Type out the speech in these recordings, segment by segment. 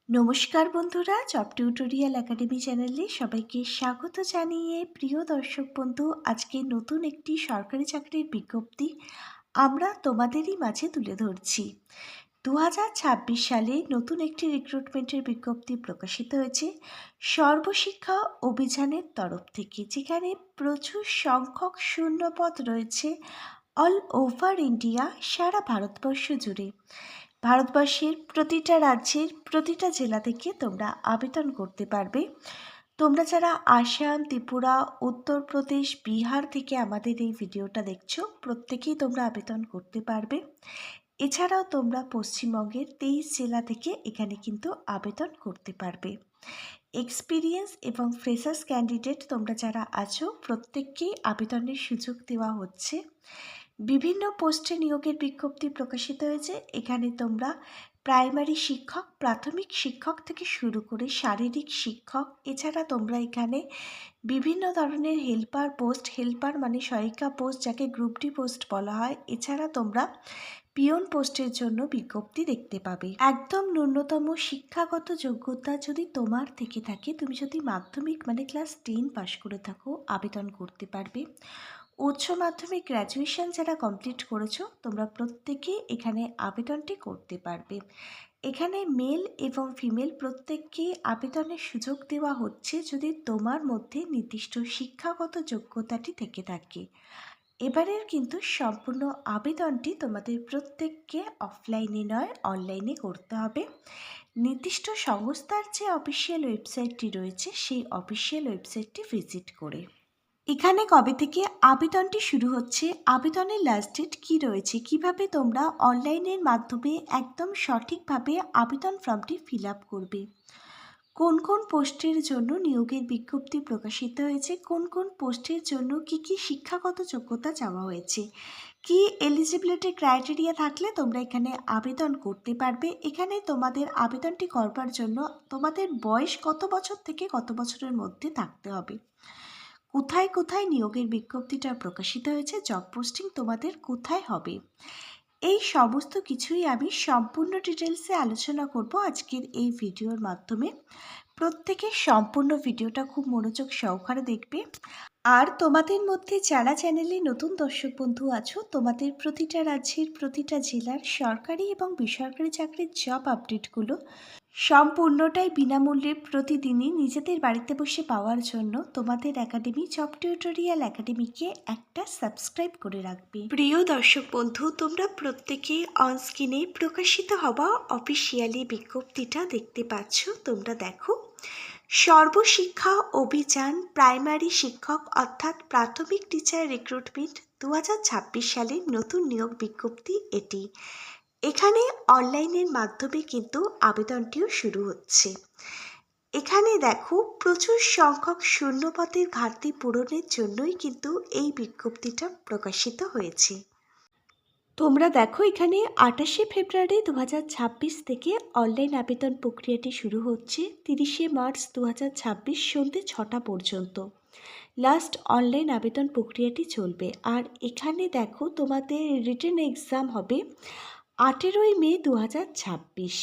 নমস্কার বন্ধুরা, job tutorial academy চ্যানেলে সবাইকে স্বাগত জানিয়ে প্রিয় দর্শক বন্ধু, আজকে নতুন একটি সরকারি চাকরির বিজ্ঞপ্তি আমরা তোমাদেরই মাঝে তুলে ধরছি। 2026 সালে নতুন একটি রিক্রুটমেন্টের বিজ্ঞপ্তি প্রকাশিত হয়েছে সর্বশিক্ষা অভিযানের তরফ থেকে, যেখানে প্রচুর সংখ্যক শূন্যপদ রয়েছে অল ওভার ইন্ডিয়া, সারা ভারতবর্ষ জুড়ে। ভারতবর্ষের প্রতিটা রাজ্যের প্রতিটা জেলা থেকে তোমরা আবেদন করতে পারবে। তোমরা যারা আসাম, ত্রিপুরা, উত্তরপ্রদেশ, বিহার থেকে আমাদের এই ভিডিওটা দেখছো, প্রত্যেকেই তোমরা আবেদন করতে পারবে। এছাড়াও তোমরা পশ্চিমবঙ্গের 23 জেলা থেকে এখানে কিন্তু আবেদন করতে পারবে। এক্সপিরিয়েন্স এবং ফ্রেশার্স ক্যান্ডিডেট তোমরা যারা আছো, প্রত্যেককেই আবেদনের সুযোগ দেওয়া হচ্ছে। বিভিন্ন পোস্টে নিয়োগের বিজ্ঞপ্তি প্রকাশিত হয়েছে। এখানে তোমরা প্রাইমারি শিক্ষক, প্রাথমিক শিক্ষক থেকে শুরু করে শারীরিক শিক্ষক, এছাড়া তোমরা এখানে বিভিন্ন ধরনের হেল্পার মানে সহায়িকা পোস্ট, যাকে গ্রুপ ডি পোস্ট বলা হয়, এছাড়া তোমরা পিয়ন পোস্টের জন্য বিজ্ঞপ্তি দেখতে পাবে। একদম ন্যূনতম শিক্ষাগত যোগ্যতা যদি তোমার থেকে থাকে, তুমি যদি মাধ্যমিক মানে ক্লাস 10 পাশ করে থাকো, আবেদন করতে পারবে। উচ্চ মাধ্যমিক গ্র্যাজুয়েশন যারা কমপ্লিট করেছো, তোমরা প্রত্যেকেই এখানে আবেদনটি করতে পারবে। এখানে মেল এবং ফিমেল প্রত্যেককেই আবেদনের সুযোগ দেওয়া হচ্ছে যদি তোমার মধ্যে নির্দিষ্ট শিক্ষাগত যোগ্যতাটি থেকে থাকে। এবারের কিন্তু সম্পূর্ণ আবেদনটি তোমাদের প্রত্যেককে অফলাইনে নয়, অনলাইনে করতে হবে। নির্দিষ্ট সংস্থার যে অফিসিয়াল ওয়েবসাইটটি রয়েছে, সেই অফিসিয়াল ওয়েবসাইটটি ভিজিট করে। এখানে কবে থেকে আবেদনটি শুরু হচ্ছে, আবেদনের লাস্ট ডেট কী রয়েছে, কিভাবে তোমরা অনলাইনের মাধ্যমে একদম সঠিকভাবে আবেদন ফর্মটি ফিল আপ করবে, কোন কোন পোস্টের জন্য নিয়োগের বিজ্ঞপ্তি প্রকাশিত হয়েছে, কোন কোন পোস্টের জন্য কি কি শিক্ষাগত যোগ্যতা চাওয়া হয়েছে, কি এলিজিবিলিটি ক্রাইটেরিয়া থাকলে তোমরা এখানে আবেদন করতে পারবে। এখানে তোমাদের আবেদনটি করবার জন্য তোমাদের বয়স কত বছর থেকে কত বছরের মধ্যে থাকতে হবে, কোথায় কোথায় নিয়োগের বিজ্ঞপ্তিটা প্রকাশিত হয়েছে, জব পোস্টিং তোমাদের কোথায় হবে, এই সমস্ত কিছুই আমি সম্পূর্ণ ডিটেলসে আলোচনা করব আজকের এই ভিডিওর মাধ্যমে। প্রত্যেকে সম্পূর্ণ ভিডিওটা খুব মনোযোগ সহকারে দেখবে। আর তোমাদের মধ্যে যারা চ্যানেলে নতুন দর্শক বন্ধু আছো, তোমাদের প্রতিটা রাজ্যের প্রতিটা জেলার সরকারি এবং বেসরকারি চাকরির জব আপডেটগুলো সম্পূর্ণটাই বিনামূল্যে প্রতিদিনই নিজেদের বাড়িতে বসে পাওয়ার জন্য তোমাদের একাডেমি জব টিউটোরিয়াল একাডেমিকে একটা সাবস্ক্রাইব করে রাখবে। প্রিয় দর্শক বন্ধু, তোমরা প্রত্যেকে অনস্ক্রিনে প্রকাশিত হওয়া অফিসিয়ালি বিজ্ঞপ্তিটা দেখতে পাচ্ছ। তোমরা দেখো, সর্বশিক্ষা অভিযান প্রাইমারি শিক্ষক অর্থাৎ প্রাথমিক টিচার রিক্রুটমেন্ট 2026 সালের নতুন নিয়োগ বিজ্ঞপ্তি এটি। এখানে অনলাইনের মাধ্যমে কিন্তু আবেদনটিও শুরু হচ্ছে। এখানে দেখো, প্রচুর সংখ্যক শূন্যপদের ঘাটতি পূরণের জন্যই কিন্তু এই বিজ্ঞপ্তিটা প্রকাশিত হয়েছে। তোমরা দেখো, এখানে 28শে ফেব্রুয়ারি 2026 থেকে অনলাইন আবেদন প্রক্রিয়াটি শুরু হচ্ছে। 30শে মার্চ 2026 সন্ধ্যে 6টা পর্যন্ত লাস্ট অনলাইন আবেদন প্রক্রিয়াটি চলবে। আর এখানে দেখো, তোমাদের রিটেন এক্সাম হবে 18ই মে 2026।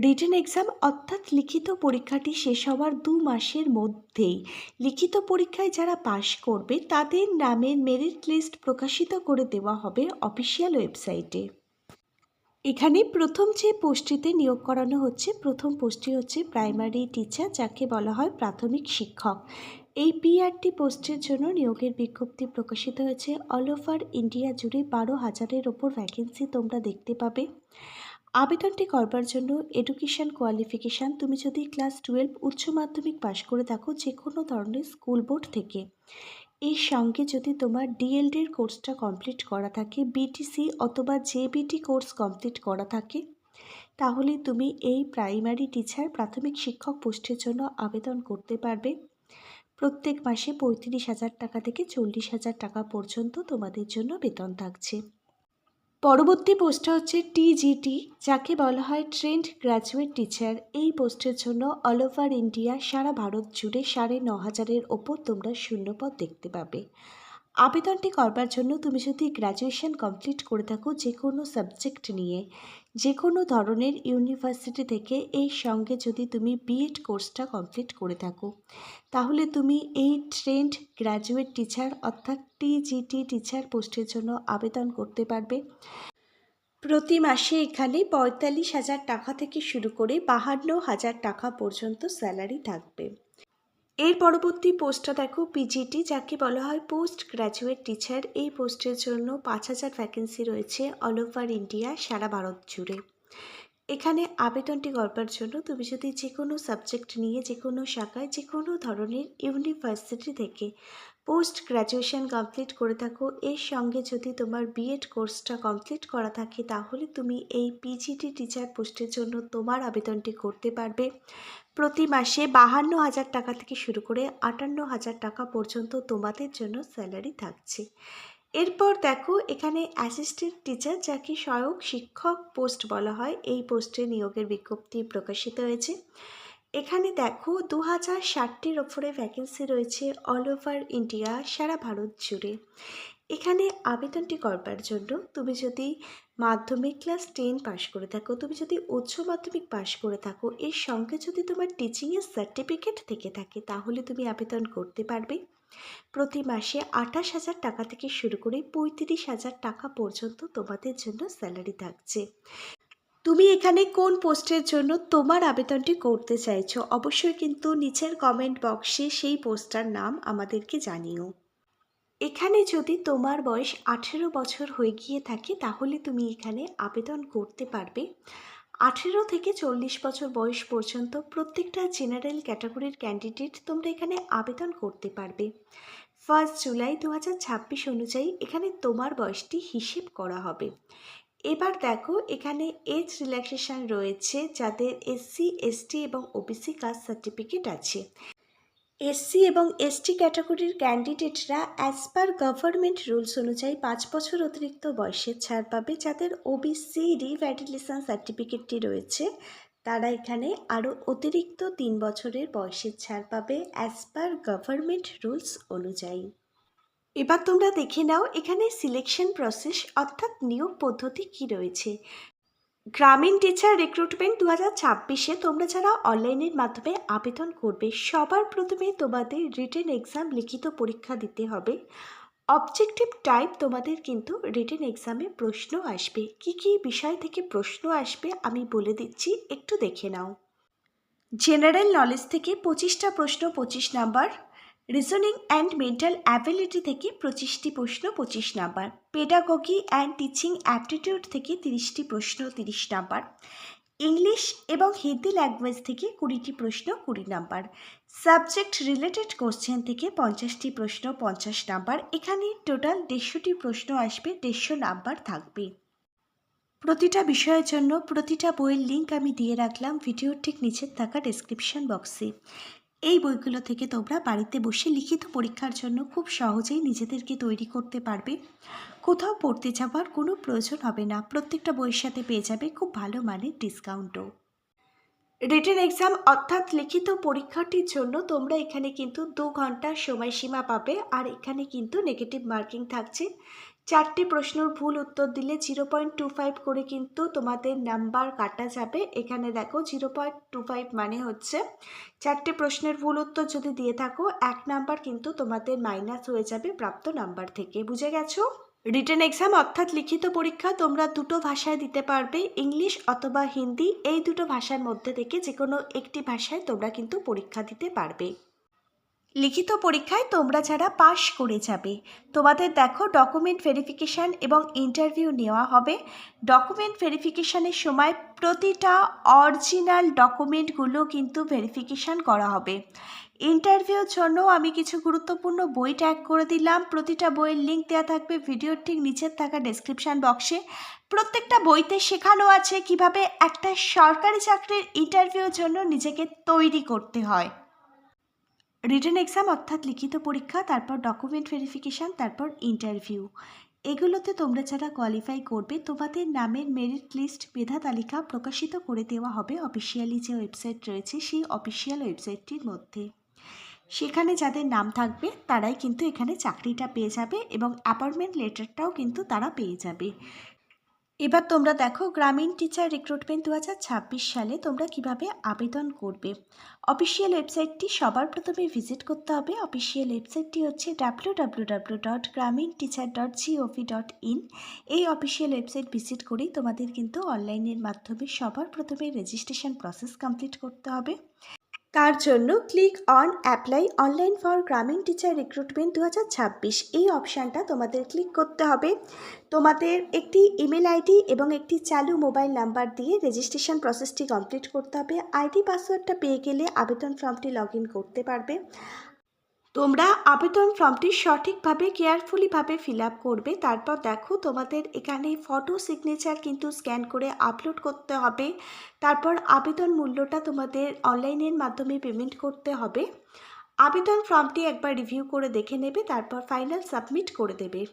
রিটেন এক্সাম অর্থাৎ লিখিত পরীক্ষাটি শেষ হওয়ার 2 মাসের মধ্যেই লিখিত পরীক্ষায় যারা পাশ করবে তাদের নামের মেরিট লিস্ট প্রকাশিত করে দেওয়া হবে অফিসিয়াল ওয়েবসাইটে। এখানে প্রথম যে পোস্টটিতে নিয়োগ করানো হচ্ছে, প্রথম পোস্টটি হচ্ছে প্রাইমারি টিচার, যাকে বলা হয় প্রাথমিক শিক্ষক। এই পিআরটি পোস্টের জন্য নিয়োগের বিজ্ঞপ্তি প্রকাশিত হয়েছে। অল ওভার ইন্ডিয়া জুড়ে 12,000-এর ওপর ভ্যাকেন্সি তোমরা দেখতে পাবে। আবেদনটি করবার জন্য এডুকেশান কোয়ালিফিকেশান, তুমি যদি ক্লাস 12 উচ্চ মাধ্যমিক পাশ করে থাকো যে কোনো ধরনের স্কুল বোর্ড থেকে, এর সঙ্গে যদি তোমার ডিএলডির কোর্সটা কমপ্লিট করা থাকে, বিটিসি অথবা জেবিটি কোর্স কমপ্লিট করা থাকে, তাহলে তুমি এই প্রাইমারি টিচার প্রাথমিক শিক্ষক পোস্টের জন্য আবেদন করতে পারবে। প্রত্যেক মাসে 35,000 টাকা থেকে 40,000 টাকা পর্যন্ত তোমাদের জন্য বেতন থাকছে। পরবর্তী পোস্টটা হচ্ছে টিজিটি, যাকে বলা হয় ট্রেন্ড গ্র্যাজুয়েট টিচার। এই পোস্টের জন্য অল ওভার ইন্ডিয়া, সারা ভারত জুড়ে 9,500-এর ওপর তোমরা শূন্যপদ দেখতে পাবে। আবেদনটি করবার জন্য তুমি যদি গ্র্যাজুয়েশন কমপ্লিট করে থাকো যে কোনো সাবজেক্ট নিয়ে, যে কোনো ধরনের ইউনিভার্সিটি থেকে, এই সঙ্গে যদি তুমি বিএড কোর্সটা কমপ্লিট করে থাকো, তাহলে তুমি এই ট্রেন্ড গ্র্যাজুয়েট টিচার অর্থাৎ টিজিটি টিচার পোস্টের জন্য আবেদন করতে পারবে। প্রতি মাসে এখানে ৪৫,০০০ টাকা থেকে শুরু করে ৫২,০০০ টাকা পর্যন্ত স্যালারি থাকবে। এর পরবর্তী পোস্টটা দেখো পিজিটি, যাকে বলা হয় পোস্ট গ্র্যাজুয়েট টিচার। এই পোস্টের জন্য ৫,০০০ ভ্যাকেন্সি রয়েছে অল ওভার ইন্ডিয়া, সারা ভারত জুড়ে। এখানে আবেদনটি করবার জন্য তুমি যদি যে কোনো সাবজেক্ট নিয়ে, যে কোনো শাখায়, যে কোনো ধরনের ইউনিভার্সিটি থেকে পোস্ট গ্র্যাজুয়েশন কমপ্লিট করে থাকো, এর সঙ্গে যদি তোমার বিএড কোর্সটা কমপ্লিট করা থাকে, তাহলে তুমি এই পিজিটি টিচার পোস্টের জন্য তোমার আবেদনটি করতে পারবে। প্রতি মাসে ৫২,০০০ টাকা থেকে শুরু করে ৫৮,০০০ টাকা পর্যন্ত তোমাদের জন্য স্যালারি থাকছে। এরপর দেখো এখানে অ্যাসিস্ট্যান্ট টিচার, যাকে সহায়ক শিক্ষক পোস্ট বলা হয়, এই পোস্টে নিয়োগের বিজ্ঞপ্তি প্রকাশিত হয়েছে। এখানে দেখো ২,০৬০টির ওপরে ভ্যাকেন্সি রয়েছে অল ওভার ইন্ডিয়া, সারা ভারত জুড়ে। এখানে আবেদনটি করবার জন্য তুমি যদি মাধ্যমিক ক্লাস 10 পাশ করে থাকো, তুমি যদি উচ্চ মাধ্যমিক পাশ করে থাকো, এর সঙ্গে যদি তোমার টিচিংয়ের সার্টিফিকেট থেকে থাকে, তাহলে তুমি আবেদন করতে পারবে। প্রতি মাসে ২৮,০০০ টাকা থেকে শুরু করে ৩৫,০০০ টাকা পর্যন্ত তোমাদের জন্য স্যালারি থাকছে। তুমি এখানে কোন পোস্টের জন্য তোমার আবেদনটি করতে চাইছো, অবশ্যই কিন্তু নিচের কমেন্ট বক্সে সেই পোস্টটার নাম আমাদেরকে জানিও। এখানে যদি তোমার বয়স ১৮ বছর হয়ে গিয়ে থাকে, তাহলে তুমি এখানে আবেদন করতে পারবে। ১৮ থেকে ৪০ বছর বয়স পর্যন্ত প্রত্যেকটা জেনারেল ক্যাটাগরির ক্যান্ডিডেট তোমরা এখানে আবেদন করতে পারবে। 1 জুলাই ২০২৬ অনুযায়ী এখানে তোমার বয়সটি হিসেব করা হবে। এবার দেখো এখানে এজ রিল্যাক্সেশন রয়েছে যাদের এসসি, এসটি এবং ওবিসি কাস্ট সার্টিফিকেট আছে। এসসি এবং এসটি ক্যাটাগরির ক্যান্ডিডেটরা অ্যাজ পার গভর্নমেন্ট রুলস অনুযায়ী ৫ বছর অতিরিক্ত বয়সের ছাড় পাবে। যাদের ওবিসি রিভ্যালিডেশন সার্টিফিকেটটি রয়েছে, তারা এখানে আরও অতিরিক্ত ৩ বছরের বয়সের ছাড় পাবে অ্যাজ পার গভর্নমেন্ট রুলস অনুযায়ী। এবার তোমরা দেখে নাও এখানে সিলেকশন প্রসেস অর্থাৎ নিয়োগ পদ্ধতি কি রয়েছে। গ্রামীণ টিচার রিক্রুটমেন্ট ২০২৬-এ তোমরা যারা অনলাইনের মাধ্যমে আবেদন করবে, সবার প্রথমে তোমাদের রিটেন এক্সাম, লিখিত পরীক্ষা দিতে হবে। অবজেক্টিভ টাইপ তোমাদের কিন্তু রিটেন এক্সামে প্রশ্ন আসবে। কি কি বিষয় থেকে প্রশ্ন আসবে আমি বলে দিচ্ছি, একটু দেখে নাও। জেনারেল নলেজ থেকে ২৫টা প্রশ্ন ২৫ number, reasoning and mental ability থেকে ২৫টি প্রশ্ন ২৫ number, pedagogy and teaching aptitude থেকে 30টি প্রশ্ন 30 নাম্বার, ইংলিশ এবং হিন্দি ল্যাঙ্গুয়েজ থেকে 20টি প্রশ্ন 20 নাম্বার, সাবজেক্ট রিলেটেড কোশ্চেন থেকে 50টি প্রশ্ন 50 নাম্বার। এখানে টোটাল 150টি প্রশ্ন আসবে, 150 নাম্বার থাকবে। প্রতিটা বিষয়ের জন্য প্রতিটা বইয়ের লিঙ্ক আমি দিয়ে রাখলাম ভিডিওর ঠিক নিচে থাকা ডেসক্রিপশন বক্সে। এই বইগুলো থেকে তোমরা বাড়িতে বসে লিখিত পরীক্ষার জন্য খুব সহজেই নিজেদেরকে তৈরি করতে পারবে। কোথাও পড়তে যাওয়ার কোনো প্রয়োজন হবে না, প্রত্যেকটা বইয়ের সাথে পেয়ে যাবে খুব ভালো মানের ডিসকাউন্টও। রিটেন এক্সাম অর্থাৎ লিখিত পরীক্ষাটির জন্য তোমরা এখানে কিন্তু 2 ঘন্টার সময়সীমা পাবে, আর এখানে কিন্তু নেগেটিভ মার্কিং থাকছে। 4টি প্রশ্নের ভুল উত্তর দিলে 0.25 করে কিন্তু তোমাদের নাম্বার কাটা যাবে। এখানে দেখো 0.25 মানে হচ্ছে 4টি প্রশ্নের ভুল উত্তর যদি দিয়ে থাকো 1 নাম্বার কিন্তু তোমাদের মাইনাস হয়ে যাবে প্রাপ্ত নাম্বার থেকে। বুঝে গেছো? রিটেন এক্সাম অর্থাৎ লিখিত পরীক্ষা তোমরা দুটো ভাষায় দিতে পারবে, ইংলিশ অথবা হিন্দি। এই দুটো ভাষার মধ্যে থেকে যে কোনো একটি ভাষায় তোমরা কিন্তু পরীক্ষা দিতে পারবে। লিখিত পরীক্ষায় তোমরা যারা পাশ করে যাবে, তোমাদের দেখো ডকুমেন্ট ভেরিফিকেশান এবং ইন্টারভিউ নেওয়া হবে। ডকুমেন্ট ভেরিফিকেশানের সময় প্রতিটা অরিজিনাল ডকুমেন্টগুলো কিন্তু ভেরিফিকেশান করা হবে। ইন্টারভিউর জন্য আমি কিছু গুরুত্বপূর্ণ বই ট্যাগ করে দিলাম, প্রতিটা বইয়ের লিঙ্ক দেওয়া থাকবে ভিডিওর ঠিক নিচের থাকা ডেসক্রিপশান বক্সে। প্রত্যেকটা বইতে শেখানো আছে কিভাবে একটা সরকারি চাকরির ইন্টারভিউর জন্য নিজেকে তৈরি করতে হয়। রিটেন এক্সাম অর্থাৎ লিখিত পরীক্ষা, তারপর ডকুমেন্ট ভেরিফিকেশান, তারপর ইন্টারভিউ। এগুলোতে তোমরা যারা কোয়ালিফাই করবে, তোমাদের নামের মেরিট লিস্ট, মেধা তালিকা প্রকাশিত করে দেওয়া হবে অফিসিয়ালি যে ওয়েবসাইট রয়েছে সেই অফিসিয়াল ওয়েবসাইটটির মধ্যে। সেখানে যাদের নাম থাকবে তারাই কিন্তু এখানে চাকরিটা পেয়ে যাবে এবং অ্যাপয়েন্টমেন্ট লেটারটাও কিন্তু তারা পেয়ে যাবে। এবার তোমরা দেখো গ্রামীণ টিচার রিক্রুটমেন্ট 2026 সালে তোমরা কিভাবে আবেদন করবে। অফিসিয়াল ওয়েবসাইটটি সবার প্রথমে ভিজিট করতে হবে। অফিসিয়াল ওয়েবসাইটটি হচ্ছে www.graminteacher.gov.in। এই অফিসিয়াল ওয়েবসাইট ভিজিট করেই তোমাদের কিন্তু অনলাইনের মাধ্যমে সবার প্রথমে রেজিস্ট্রেশন প্রসেস কমপ্লিট করতে হবে। তার জন্য click on apply online for গ্রামীণ টিচার রিক্রুটমেন্ট 2026 এই অপশানটা তোমাদের ক্লিক করতে হবে। তোমাদের একটি ইমেল আইডি এবং একটি চালু মোবাইল নাম্বার দিয়ে রেজিস্ট্রেশন প্রসেসটি কমপ্লিট করতে হবে। আইডি পাসওয়ার্ডটা পেয়ে গেলে আবেদন ফর্মটি লগ ইন করতে পারবে। তোমরা আবেদন ফর্মটি সঠিকভাবে কেয়ারফুলিভাবে ফিল আপ করবে। তারপর দেখো তোমাদের এখানে ফটো সিগনেচার কিন্তু স্ক্যান করে আপলোড করতে হবে। তারপর আবেদন মূল্যটা তোমাদের অনলাইনের মাধ্যমে পেমেন্ট করতে হবে। আবেদন ফর্মটি একবার রিভিউ করে দেখে নেবে, তারপর ফাইনাল সাবমিট করে দেবে।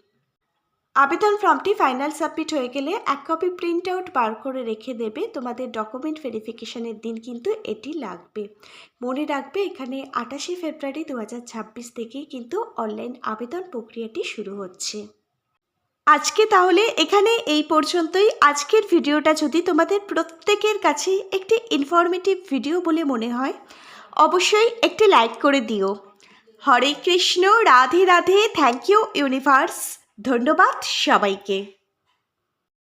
আবেদন ফর্মটি ফাইনাল সাবমিট হয়ে গেলে এক কপি প্রিন্ট আউট বার করে রেখে দেবে। তোমাদের ডকুমেন্ট ভেরিফিকেশনের দিন কিন্তু এটি লাগবে। মনে রাখবে এখানে 28শে ফেব্রুয়ারি 2026 থেকেই কিন্তু অনলাইন আবেদন প্রক্রিয়াটি শুরু হচ্ছে। আজকে তাহলে এখানে এই পর্যন্তই। আজকের ভিডিওটা যদি তোমাদের প্রত্যেকের কাছে একটি ইনফরমেটিভ ভিডিও বলে মনে হয় অবশ্যই একটি লাইক করে দিও। Hare Krishna, Radhe Radhe, thank you universe. ধন্যবাদ সবাইকে।